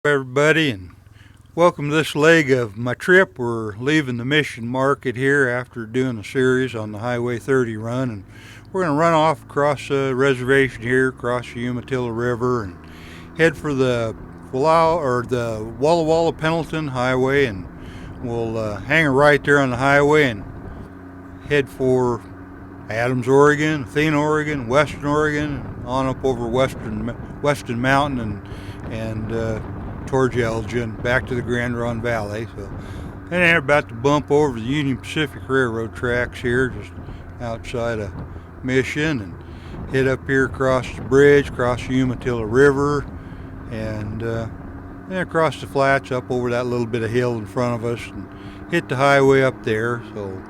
Everybody, and welcome to this leg of my trip. We're leaving the Mission Market here after doing a series on the Highway 30 run, and we're going to run off across the reservation here, across the Umatilla River, and head for the Walla Walla Pendleton Highway, and we'll hang a right there on the highway and head for Adams, Oregon, Athena, Oregon, Weston, Oregon, on up over Weston Mountain and towards Elgin, back to the Grand Ronde Valley. So, and they're about to bump over the Union Pacific Railroad tracks here, just outside of Mission, and head up here across the bridge, across the Umatilla River, and then across the flats, up over that little bit of hill in front of us, and hit the highway up there. So,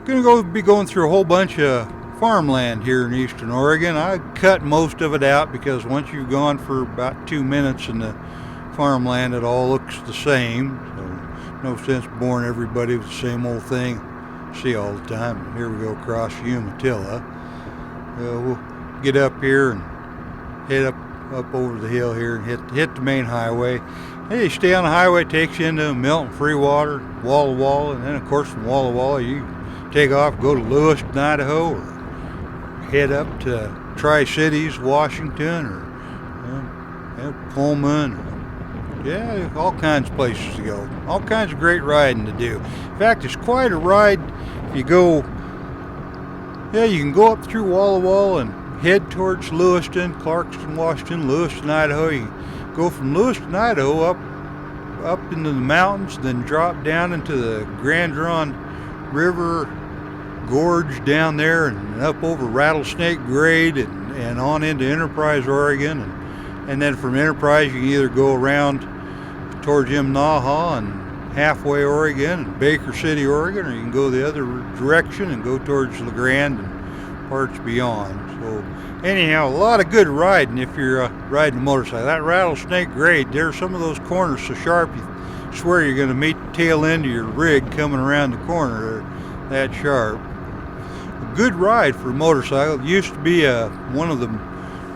gonna be going through a whole bunch of farmland here in eastern Oregon. I cut most of it out because once you've gone for about 2 minutes in the farmland, it all looks the same. So no sense boring everybody with the same old thing see all the time. Here we go across Umatilla. We'll get up here and head up over the hill here and hit the main highway. Hey, you stay on the highway, takes you into Milton, Freewater, Walla Walla, and then of course from Walla Walla you take off, go to Lewiston, Idaho, or head up to Tri-Cities, Washington, or Pullman. Yeah, all kinds of places to go. All kinds of great riding to do. In fact, it's quite a ride. You can go up through Walla Walla and head towards Lewiston, Clarkston, Washington, Lewiston, Idaho. You go from Lewiston, Idaho up into the mountains, then drop down into the Grand Ronde River gorge down there and up over Rattlesnake Grade and on into Enterprise, Oregon. And then from Enterprise, you can either go around towards Imnaha and Halfway, Oregon, and Baker City, Oregon, or you can go the other direction and go towards LeGrand and parts beyond. So anyhow, a lot of good riding if you're riding a motorcycle. That Rattlesnake Grade, there's some of those corners so sharp you swear you're going to meet the tail end of your rig coming around the corner. They're that sharp. A good ride for a motorcycle. It used to be one of the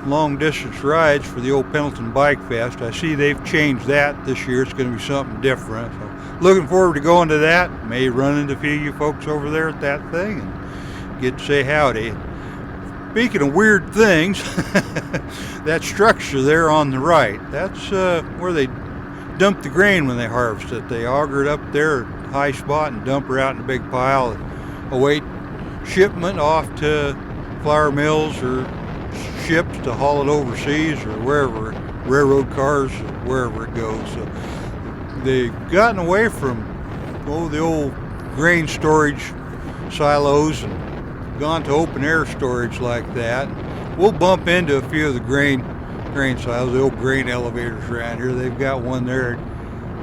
long distance rides for the old Pendleton Bike Fest. I see they've changed that this year. It's going to be something different. So looking forward to going to that. May run into a few of you folks over there at that thing and get to say howdy. Speaking of weird things, that structure there on the right, that's where they dump the grain when they harvest it. They auger it up there at a high spot and dump her out in a big pile and await shipment off to flour mills or ships to haul it overseas or wherever, railroad cars or wherever it goes. So they've gotten away from the old grain storage silos and gone to open air storage like that. We'll bump into a few of the grain silos, the old grain elevators around here. They've got one there at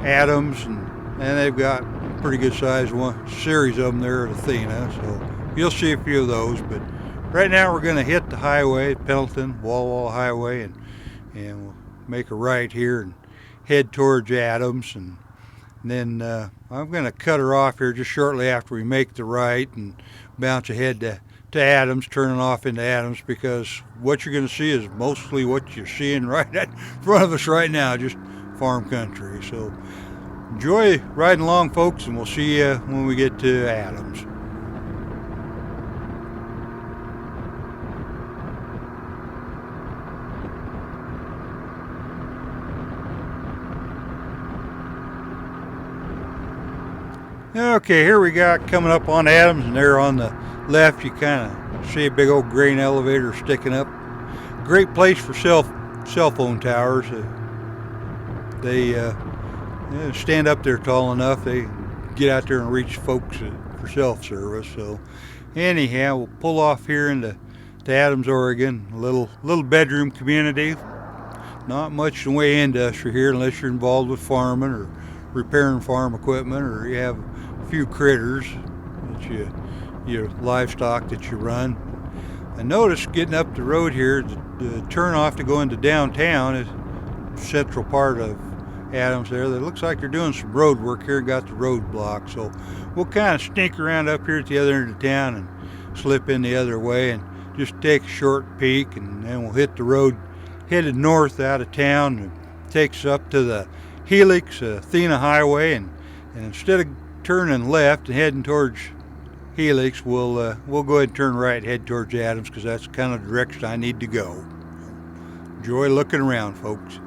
Adams and they've got a pretty good sized one series of them there at Athena. So you'll see a few of those, but right now we're going to hit the highway, Pendleton, Walla Walla Highway, and we'll make a right here and head towards Adams. And then I'm going to cut her off here just shortly after we make the right and bounce ahead to Adams, turning off into Adams, because what you're going to see is mostly what you're seeing right in front of us right now, just farm country. So enjoy riding along, folks, and we'll see you when we get to Adams. Okay, here we got coming up on Adams, and there on the left you kind of see a big old grain elevator sticking up. Great place for cell phone towers. They stand up there tall enough. They get out there and reach folks for self-service. So anyhow, we'll pull off here into Adams, Oregon, a little bedroom community. Not much in the way of industry here unless you're involved with farming or repairing farm equipment, or you have a few critters that your livestock that you run. I noticed getting up the road here, the turn off to go into downtown is central part of Adams there. That looks like they're doing some road work here and got the road blocked. So we'll kind of sneak around up here at the other end of town and slip in the other way and just take a short peek, and then we'll hit the road headed north out of town. It takes up to the Helix Athena Highway, and instead of turning left and heading towards Helix, we'll go ahead and turn right and head towards Adams, because that's kind of the direction I need to go. Enjoy looking around, folks.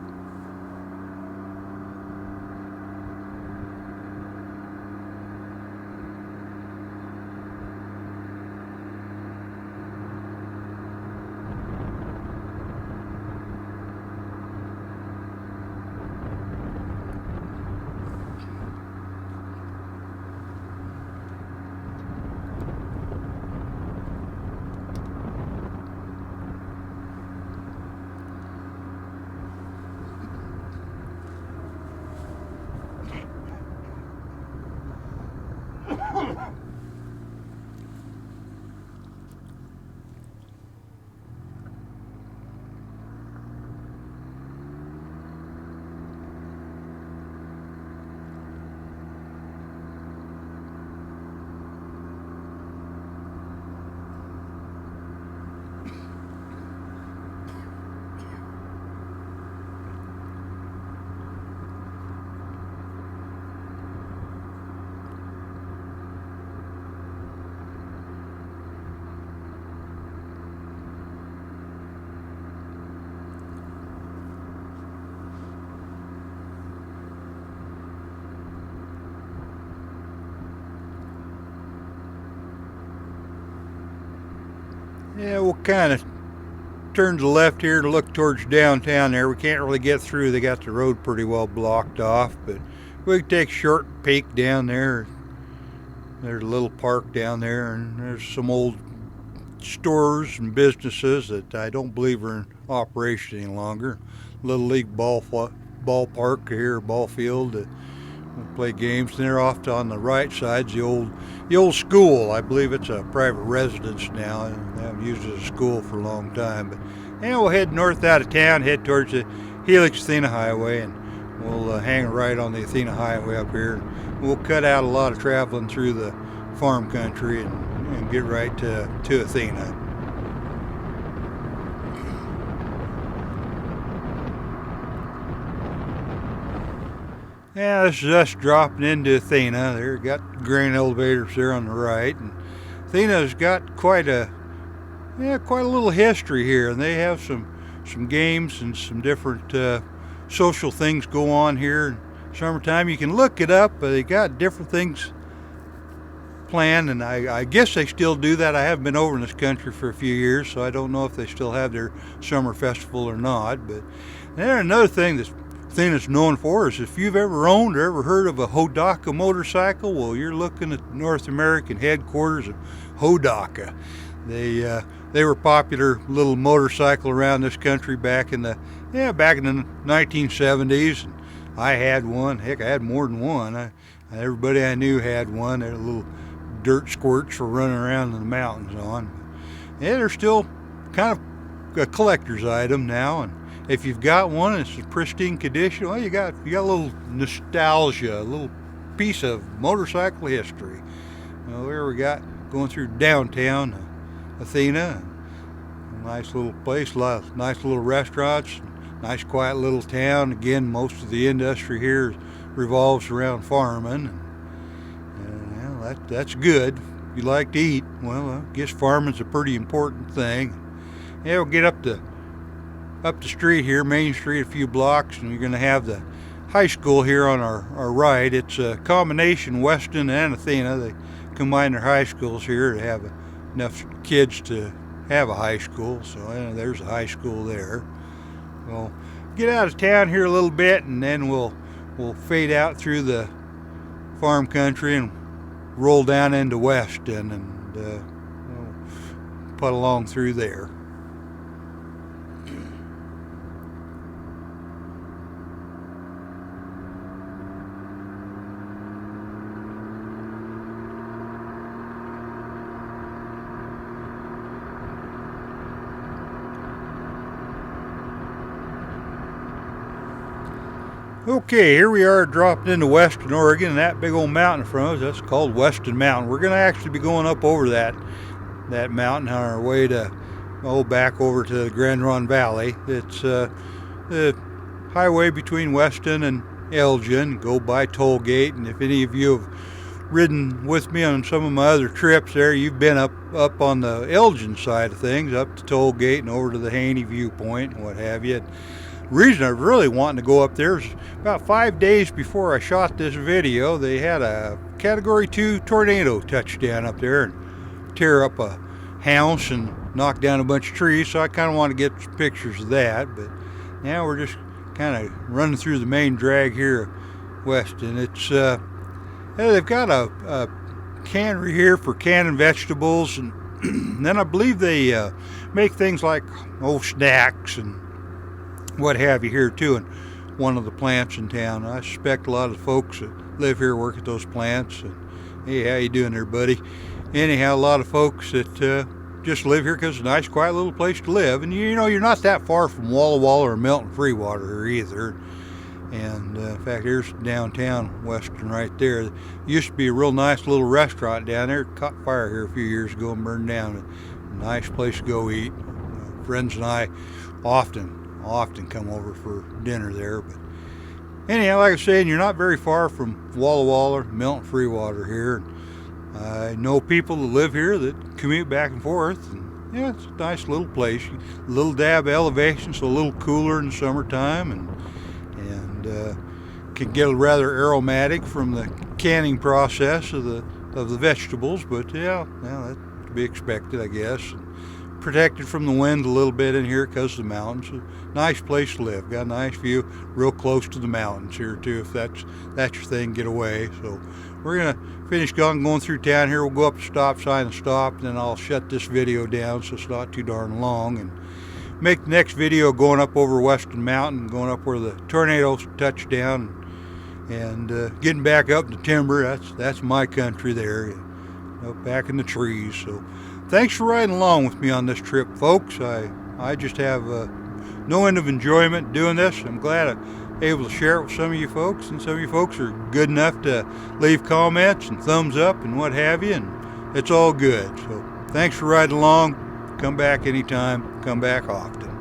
Yeah, we'll kind of turn to the left here to look towards downtown there. We can't really get through. They got the road pretty well blocked off, but we can take a short peek down there. There's a little park down there, and there's some old stores and businesses that I don't believe are in operation any longer. Little League ballpark here, ball field. We play games. And they're off to on the right side's the old school. I believe it's a private residence now. They haven't used it as a school for a long time. But we'll head north out of town, head towards the Helix Athena Highway, and we'll hang a right on the Athena Highway up here. We'll cut out a lot of traveling through the farm country and get right to Athena. Yeah, this is us dropping into Athena. They've got grain elevators there on the right, and Athena's got quite a little history here, and they have some games and some different social things go on here in summertime. You can look it up, but they got different things planned, and I guess they still do that. I haven't been over in this country for a few years, so I don't know if they still have their summer festival or not. But then another thing that's Athena's known for is if you've ever owned or ever heard of a Hodaka motorcycle, well, you're looking at North American headquarters of Hodaka. They were popular little motorcycle around this country back in the 1970s. And I had one. Heck, I had more than one. Everybody I knew had one. They're little dirt squirts for running around in the mountains on. Yeah, they're still kind of a collector's item now, and if you've got one and it's in pristine condition, well, you got a little nostalgia, a little piece of motorcycle history. There we got going through downtown Athena, a nice little place, a lot of nice little restaurants, nice quiet little town. Again, most of the industry here revolves around farming, and that's good. If you like to eat, well, I guess farming's a pretty important thing. Yeah, we'll get up the street here, Main Street, a few blocks, and you're going to have the high school here on our right. It's a combination, Weston and Athena. They combine their high schools here to have enough kids to have a high school, so there's a high school there. We'll get out of town here a little bit, and then we'll fade out through the farm country and roll down into Weston, and we'll put along through there. Okay, here we are dropping into Weston, Oregon, and that big old mountain in front of us, that's called Weston Mountain. We're going to actually be going up over that mountain on our way to, back over to the Grand Ronde Valley. It's the highway between Weston and Elgin, go by toll gate, and if any of you have ridden with me on some of my other trips there, you've been up on the Elgin side of things, up to toll gate and over to the Haney viewpoint and what have you. The reason I really wanted to go up there is about 5 days before I shot this video, they had a Category 2 tornado touchdown up there and tear up a house and knock down a bunch of trees, so I kind of want to get some pictures of that. But now we're just kind of running through the main drag here at Weston. It's they've got a cannery here for canning vegetables, and then I believe they make things like snacks and what have you here too, in one of the plants in town. I suspect a lot of the folks that live here work at those plants. And hey, how you doing there, buddy? Anyhow, a lot of folks that just live here because it's a nice, quiet little place to live. And you know, you're not that far from Walla Walla or Milton Freewater here either. And in fact, here's downtown Weston right there. There used to be a real nice little restaurant down there. It caught fire here a few years ago and burned down. A nice place to go eat. Friends and I often come over for dinner there. But anyhow, like I was saying, you're not very far from Walla Walla, Milton Freewater here. I know people that live here that commute back and forth, and yeah, it's a nice little place. A little dab elevation, so a little cooler in the summertime, and can get rather aromatic from the canning process of the vegetables. But yeah, that's to be expected, I guess. Protected from the wind a little bit in here because of the mountains. A nice place to live. Got a nice view, real close to the mountains here too, if that's your thing, get away. So we're gonna finish going through town here. We'll go up the stop sign and stop, and then I'll shut this video down so it's not too darn long, and make the next video going up over Weston Mountain, going up where the tornadoes touched down, and getting back up in the timber. That's my country there, up back in the trees. So thanks for riding along with me on this trip, folks. I just have no end of enjoyment doing this. I'm glad I'm able to share it with some of you folks, and some of you folks are good enough to leave comments and thumbs up and what have you, and it's all good. So thanks for riding along. Come back anytime. Come back often.